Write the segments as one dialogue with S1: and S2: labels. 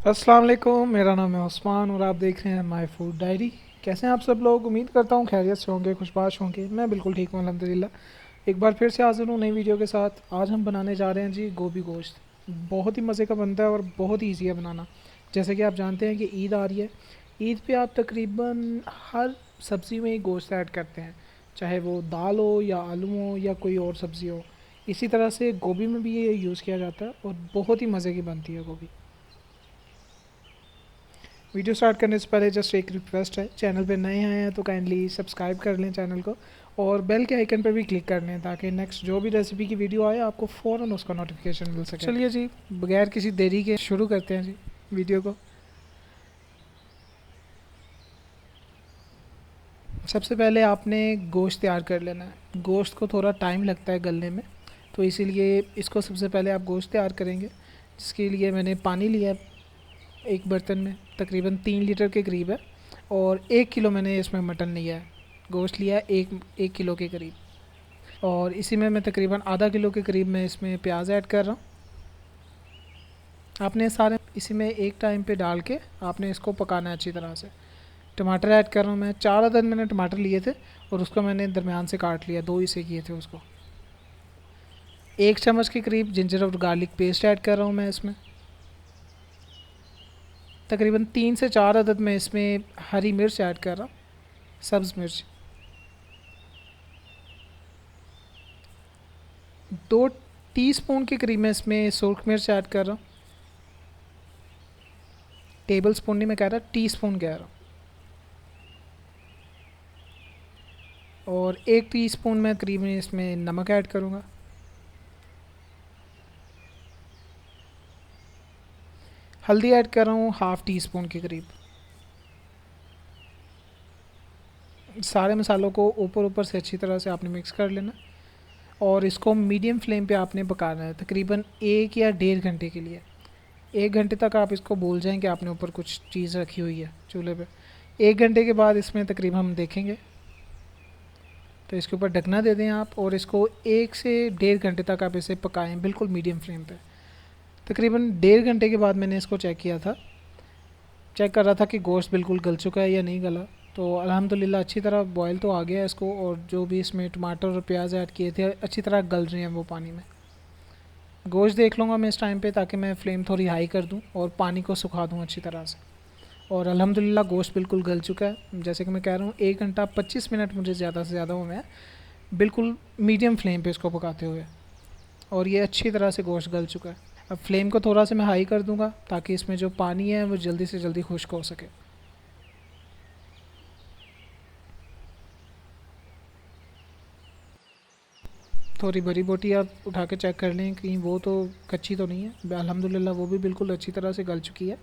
S1: अस्सलाम वालेकुम, मेरा नाम है उस्मान और आप देख रहे हैं माय फूड डायरी। कैसे हैं आप सब लोग? उम्मीद करता हूँ खैरियत से होंगे, खुशबाश होंगे। मैं बिल्कुल ठीक हूँ अल्हम्दुलिल्लाह। एक बार फिर से हाजिर हूँ नई वीडियो के साथ। आज हम बनाने जा रहे हैं जी गोभी गोश्त। बहुत ही मज़े का बनता है और बहुत ही ईजी है बनाना। जैसे कि आप जानते हैं कि ईद आ रही है। ईद पे आप तकरीबन हर सब्ज़ी में ही गोश्त ऐड करते हैं, चाहे वो दाल हो या आलू हो या कोई और सब्ज़ी हो। इसी तरह से गोभी में भी ये यूज़ किया जाता है और बहुत ही मज़े की बनती है गोभी। वीडियो स्टार्ट करने से पहले जस्ट एक रिक्वेस्ट है, चैनल पे नए आए हैं तो काइंडली सब्सक्राइब कर लें चैनल को और बेल के आइकन पे भी क्लिक कर लें ताकि नेक्स्ट जो भी रेसिपी की वीडियो आए आपको फ़ौरन उसका नोटिफिकेशन मिल सके। चलिए जी, बगैर किसी देरी के शुरू करते हैं जी वीडियो को। सबसे पहले आपने गोश्त तैयार कर लेना है। गोश्त को थोड़ा टाइम लगता है गलने में, तो इसीलिए इसको सबसे पहले आप गोश्त तैयार करेंगे, जिसके लिए मैंने पानी लिया है एक बर्तन में, तकरीबन 3 लीटर के करीब है। और 1 किलो मैंने इसमें मटन लिया है, गोश्त लिया है एक 1 किलो के करीब। और इसी में मैं तकरीबन आधा किलो के करीब मैं इसमें प्याज ऐड कर रहा हूँ। आपने सारे इसी में एक टाइम पे डाल के आपने इसको पकाना है अच्छी तरह से। टमाटर ऐड कर रहा हूँ मैं, 4 अदद मैंने टमाटर लिए थे और उसको मैंने दरमियान से काट लिया, 2 हिस्से किए थे उसको। 1 चम्मच के करीब जिंजर और गार्लिक पेस्ट ऐड कर रहा हूँ मैं इसमें। तकरीबन 3 से 4 अदद मैं इसमें हरी मिर्च ऐड कर रहा हूँ, सब्ज़ मिर्च। 2 टीस्पून के करीब मैं इसमें सुरख मिर्च ऐड कर रहा हूँ। टेबल स्पून नहीं मैं कह रहा, टीस्पून कह रहा हूँ। और 1 टीस्पून मैं करीब इसमें नमक ऐड करूँगा। हल्दी ऐड कर रहा हूँ हाफ़ टी स्पून के करीब। सारे मसालों को ऊपर ऊपर से अच्छी तरह से आपने मिक्स कर लेना और इसको मीडियम फ्लेम पे आपने पकाना है तकरीबन 1 या 1.5 घंटे के लिए। 1 घंटे तक आप इसको भूल जाएं कि आपने ऊपर कुछ चीज़ रखी हुई है चूल्हे पे। 1 घंटे के बाद इसमें तकरीबन हम देखेंगे, तो इसके ऊपर ढकना दे दें आप और इसको 1 से 1.5 घंटे तक आप इसे पकाएं बिल्कुल मीडियम फ्लेम पे। तकरीबन 1.5 घंटे के बाद मैंने इसको चेक किया था, चेक कर रहा था कि गोश्त बिल्कुल गल चुका है या नहीं गला। तो अल्हम्दुलिल्लाह अच्छी तरह बॉयल तो आ गया है इसको, और जो भी इसमें टमाटर और प्याज ऐड किए थे अच्छी तरह गल रहे हैं वो पानी में। गोश्त देख लूँगा मैं इस टाइम पे ताकि मैं फ़्लेम थोड़ी हाई कर दूँ और पानी को सुखा दूँ अच्छी तरह से। और अल्हम्दुलिल्लाह गोश्त बिल्कुल गल चुका है। जैसे कि मैं कह रहा हूँ 1 घंटा 25 मिनट मुझे ज़्यादा से ज़्यादा हुए हैं बिल्कुल मीडियम फ्लेम पे इसको पकाते हुए, और ये अच्छी तरह से गोश्त गल चुका है। अब फ्लेम को थोड़ा सा मैं हाई कर दूँगा ताकि इसमें जो पानी है वो जल्दी से जल्दी खुश्क हो सके। थोड़ी बड़ी बोटी आप उठा के चेक कर लें कहीं वो तो कच्ची तो नहीं है। अल्हम्दुलिल्लाह वो भी बिल्कुल अच्छी तरह से गल चुकी है।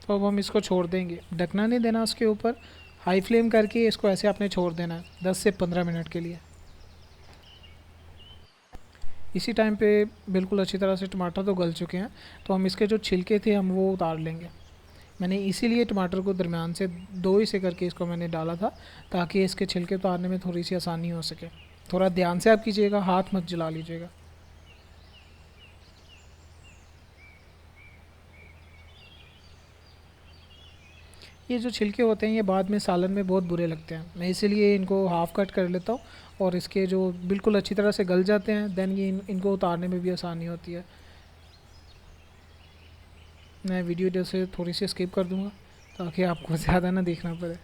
S1: तो अब हम इसको छोड़ देंगे, ढकना नहीं देना उसके ऊपर। हाई फ्लेम करके इसको ऐसे आपने छोड़ देना है 10 से 15 मिनट के लिए। इसी टाइम पे बिल्कुल अच्छी तरह से टमाटर तो गल चुके हैं, तो हम इसके जो छिलके थे हम वो उतार लेंगे। मैंने इसीलिए टमाटर को दरमियान से 2 हिस्से करके इसको मैंने डाला था ताकि इसके छिलके उतारने में थोड़ी सी आसानी हो सके। थोड़ा ध्यान से आप कीजिएगा, हाथ मत जला लीजिएगा। ये जो छिलके होते हैं ये बाद में सालन में बहुत बुरे लगते हैं, मैं इसीलिए इनको हाफ़ कट कर लेता हूँ और इसके जो बिल्कुल अच्छी तरह से गल जाते हैं देन ये इनको उतारने में भी आसानी होती है। मैं वीडियो जैसे थोड़ी सी स्किप कर दूँगा ताकि आपको ज़्यादा ना देखना पड़े।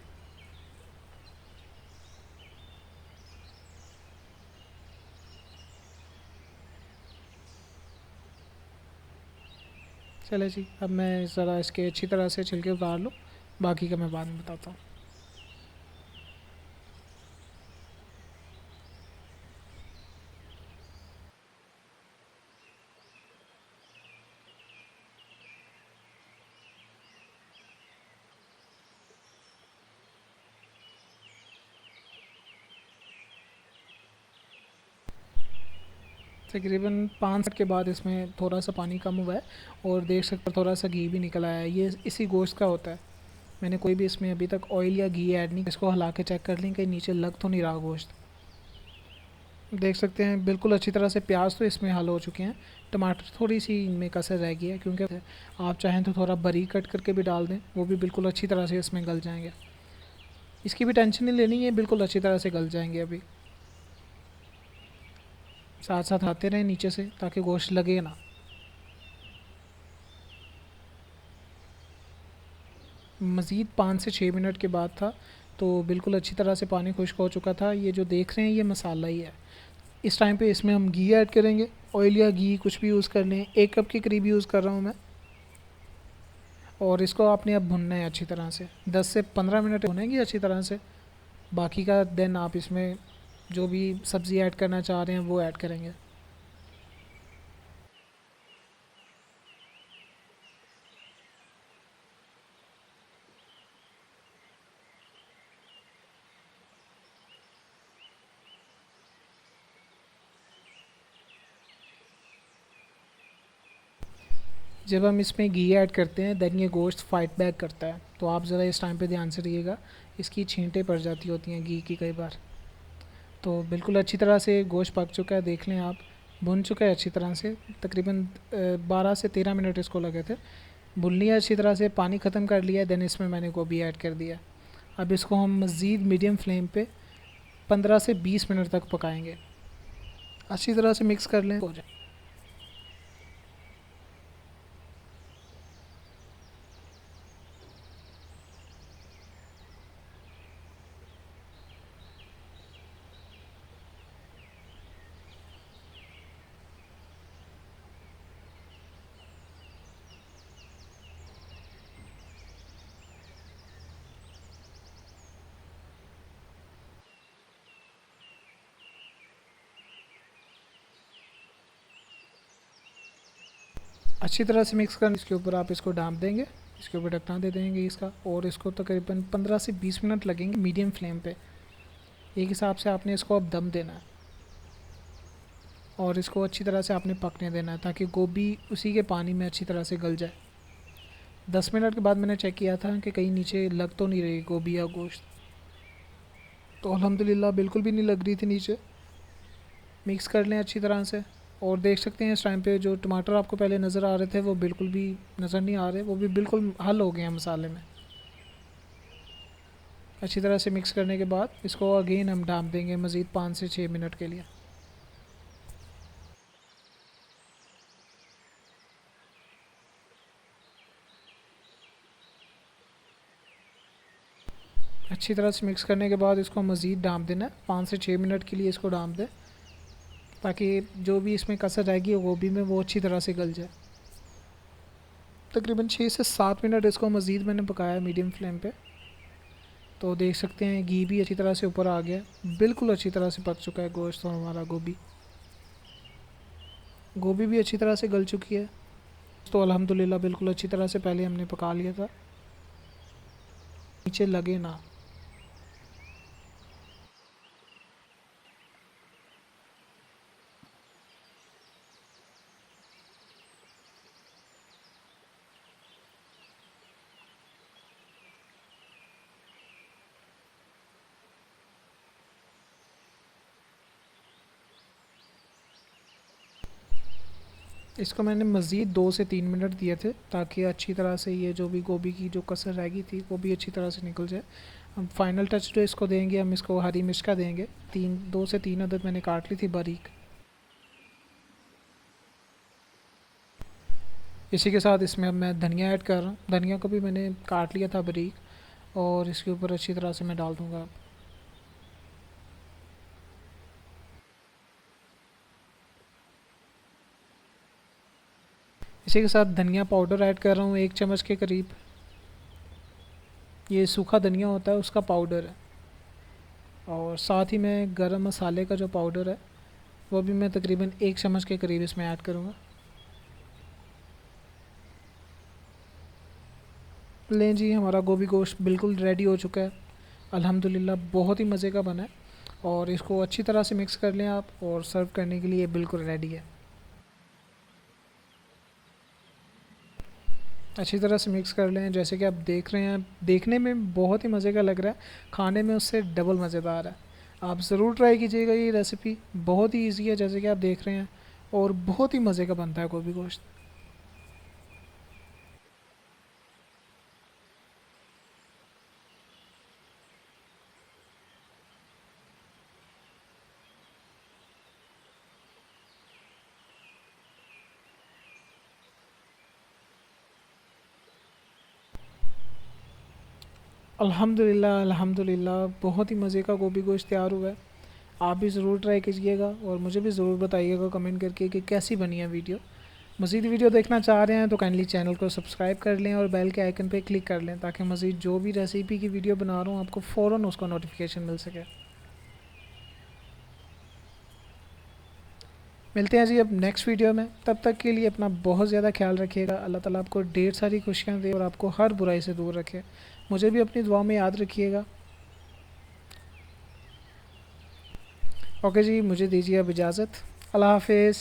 S1: चले जी, अब मैं ज़रा इसके अच्छी तरह से छिलके उतार लूँ, बाकी का मैं बाद में बताता हूँ। तकरीबन 5 मिनट के बाद इसमें थोड़ा सा पानी कम हुआ है और देख सकते थोड़ा सा घी भी निकल आया है, ये इसी गोश्त का होता है। मैंने कोई भी इसमें अभी तक ऑयल या घी ऐड नहीं, इसको हिला के चेक कर लें कहीं नीचे लग तो नहीं रहा गोश्त। देख सकते हैं बिल्कुल अच्छी तरह से प्याज तो इसमें हल हो चुके हैं। टमाटर थोड़ी सी इनमें कसर रह गई है, क्योंकि आप चाहें तो थोड़ा बारीक कट करके भी डाल दें, वो भी बिल्कुल अच्छी तरह से इसमें गल जाएंगे। इसकी भी टेंशन नहीं लेनी है, बिल्कुल अच्छी तरह से गल जाएंगे। अभी साथ साथ आते रहें नीचे से ताकि गोश्त लगे ना। मज़ीद 5 से 6 मिनट के बाद था, तो बिल्कुल अच्छी तरह से पानी खुश्क हो चुका था। ये जो देख रहे हैं ये मसाला ही है। इस टाइम पे इसमें हम घी ऐड करेंगे, ऑयल या घी कुछ भी यूज़ कर लें। 1 कप के करीब यूज़ कर रहा हूँ मैं। और इसको आपने अब भुनना है अच्छी तरह से, 10 से 15 मिनट भुनेंगे अच्छी तरह से। बाकी का देन आप इसमें जो भी सब्ज़ी ऐड करना चाह रहे हैं वो ऐड करेंगे। जब हम इसमें घी ऐड करते हैं देन ये गोश्त फाइट बैक करता है, तो आप ज़रा इस टाइम पे ध्यान से रहिएगा। इसकी छींटें पड़ जाती होती हैं घी की कई बार। तो बिल्कुल अच्छी तरह से गोश्त पक चुका है, देख लें आप। भुन चुका है अच्छी तरह से। तकरीबन 12 से 13 मिनट इसको लगे थे। भुन लिया अच्छी तरह से, पानी ख़त्म कर लिया। देन इसमें मैंने गोभी ऐड कर दिया। अब इसको हम मज़ीद मीडियम फ्लेम पे 15 से 20 मिनट तक पकाएंगे। अच्छी तरह से मिक्स कर लें हो जाए। अच्छी तरह से मिक्स कर, इसके ऊपर आप इसको ढाँप देंगे। इसके ऊपर ढकना दे देंगे इसका, और इसको तकरीबन 15 से 20 मिनट लगेंगे मीडियम फ्लेम पे। एक हिसाब से आपने इसको अब दम देना है, और इसको अच्छी तरह से आपने पकने देना है ताकि गोभी उसी के पानी में अच्छी तरह से गल जाए। 10 मिनट के बाद मैंने चेक किया था कि कहीं नीचे लग तो नहीं रही गोभी या गोश्त, तो अल्हम्दुलिल्लाह बिल्कुल भी नहीं लग रही थी नीचे। मिक्स कर लें अच्छी तरह से। और देख सकते हैं इस टाइम पे जो टमाटर आपको पहले नज़र आ रहे थे वो बिल्कुल भी नज़र नहीं आ रहे, वो भी बिल्कुल हल हो गए हैं मसाले में। अच्छी तरह से मिक्स करने के बाद इसको अगेन हम ढाँप देंगे मज़ीद 5 से 6 मिनट के लिए। अच्छी तरह से मिक्स करने के बाद इसको मज़ीद ढाँप देना है। 5 से 6 मिनट के लिए इसको ढाँप दें ताकि जो भी इसमें कसर रहेगी गोभी में वो अच्छी तरह से गल जाए। तकरीबन 6 से 7 मिनट इसको मज़ीद मैंने पकाया मीडियम फ्लेम पे। तो देख सकते हैं घी भी अच्छी तरह से ऊपर आ गया, बिल्कुल अच्छी तरह से पक चुका है गोश्त और हमारा गोभी। गोभी भी अच्छी तरह से गल चुकी है। तो अल्हम्दुलिल्लाह बिल्कुल अच्छी तरह से पहले हमने पका लिया था, नीचे लगे ना। इसको मैंने मज़ीद 2 से 3 मिनट दिए थे ताकि अच्छी तरह से ये जो भी गोभी की जो कसर रह गई थी वो भी अच्छी तरह से निकल जाए। हम फाइनल टच जो इसको देंगे, हम इसको हरी मिर्च का देंगे। 2 से 3 अदद मैंने काट ली थी बारीक। इसी के साथ इसमें अब मैं धनिया ऐड कर रहा हूँ। धनिया को भी मैंने काट लिया था बारीक, और इसके ऊपर अच्छी तरह से मैं डाल दूँगा। इसी के साथ धनिया पाउडर ऐड कर रहा हूँ 1 चम्मच के करीब। ये सूखा धनिया होता है उसका पाउडर है। और साथ ही मैं गरम मसाले का जो पाउडर है वो भी मैं तकरीबन 1 चम्मच के करीब इसमें ऐड करूँगा। लें जी, हमारा गोभी गोश्त बिल्कुल रेडी हो चुका है। अल्हम्दुलिल्लाह बहुत ही मज़े का बना है। और इसको अच्छी तरह से मिक्स कर लें आप, और सर्व करने के लिए बिल्कुल रेडी है। अच्छी तरह से मिक्स कर लें। जैसे कि आप देख रहे हैं, देखने में बहुत ही मज़े का लग रहा है, खाने में उससे डबल मज़ेदार है। आप ज़रूर ट्राई कीजिएगा ये रेसिपी, बहुत ही ईजी है जैसे कि आप देख रहे हैं, और बहुत ही मज़े का बनता है गोभी गोश्त। अल्हम्दुलिल्लाह अल्हम्दुलिल्लाह, बहुत ही मज़े का गोभी गोश्त तैयार हुआ है। आप भी ज़रूर ट्राई कीजिएगा और मुझे भी ज़रूर बताइएगा कमेंट करके कि कैसी बनी है वीडियो। मज़ीद वीडियो देखना चाह रहे हैं तो काइंडली चैनल को सब्सक्राइब कर लें और बेल के आइकन पे क्लिक कर लें, ताकि मज़ीद जो भी रेसिपी की वीडियो बना रहा हूँ आपको फ़ौरन उसका नोटिफिकेशन मिल सके। मिलते हैं जी अब नेक्स्ट वीडियो में, तब तक के लिए अपना बहुत ज़्यादा ख्याल रखिएगा। अल्लाह ताला आपको ढेर सारी खुशियाँ दे और आपको हर बुराई से दूर रखे। मुझे भी अपनी दुआ में याद रखिएगा। ओके जी, मुझे दीजिए अब इजाज़त। अल्लाह हाफिज़।